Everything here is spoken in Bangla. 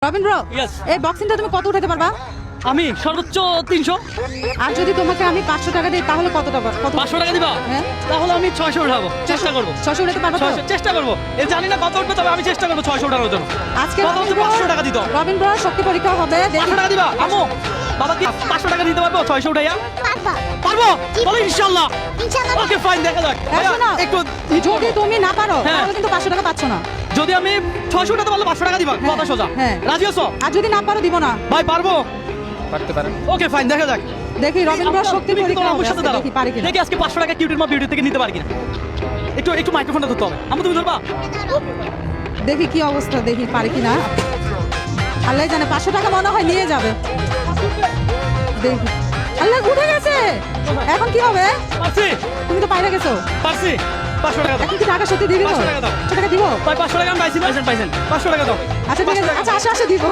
Robin bro, Yes. এই বক্সিংটা তুমি কত উঠাতে পারবা? আমি সর্বোচ্চ 300। আর যদি তোমাকে আমি 500 টাকা দিই তাহলে কত টাকা? কত 500 টাকা দিবা? হ্যাঁ। তাহলে আমি 600 উঠাবো, চেষ্টা করবো। 600 উঠাতে পারবা তো? 600 চেষ্টা করবো। জানি না কত উঠবে, তবে আমি চেষ্টা করবো 600 উঠানোর জন্য। আজকে কত হচ্ছে? 500 টাকা দিতে হবে। রবিন ব্রো শক্তি পরীক্ষা হবে। 500 টাকা দিবা? আম্মু, বাবা কি 500 টাকা দিতে পারবো 600 উঠাইয়া? পারবো? বলো ইনশাআল্লাহ। ওকে ফাইন, দেখা যাক। ভাইয়া, শোনো, একটু যদি তুমি না পারো হ্যাঁ। তাহলে কিন্তু 500 টাকা পাচ্ছ না। যদি আমি 600 উঠাতে পারলে 500 টাকা দিবা, কথা সোজা। হ্যাঁ। রাজি আছো? আর যদি না পারো দিব না। ভাই পারবো? পারতে পারেন। ওকে ফাইন, দেখা যাক। দেখি রবিন ব্রো শক্তি তুমি একটু পরীক্ষা আমার হবে সাথে আজকে, দাঁড়াও। দেখি পারি কিনা। দেখি আজকে 500 টাকা কিউটির মা বিউটি থেকে নিতে পারি কিনা। একটু মাইক্রোফোনটা ধরতে হবে। আম্মু তুমি ধরবা? দেখি কি অবস্থা, দেখি পারি কিনা। আল্লাহ জানে, 500 টাকা মনে হয় নিয়ে যাবে। দেখি। আল্লাহ উঠে গেছে। এখন কি হবে? পারছি, তুমি তো বাইরে গেছো। পারছি। 500 টাকা দাও। এখন কি টাকা সত্যি দিবি তো? 500 টাকা দাও। 500 টাকা দিব? ভাই 500 টাকা আমি পাইছি না? পাইছেন। 500 টাকা দাও। আচ্ছা ঠিক আছে, 500 টাকা। আচ্ছা আসো দিব।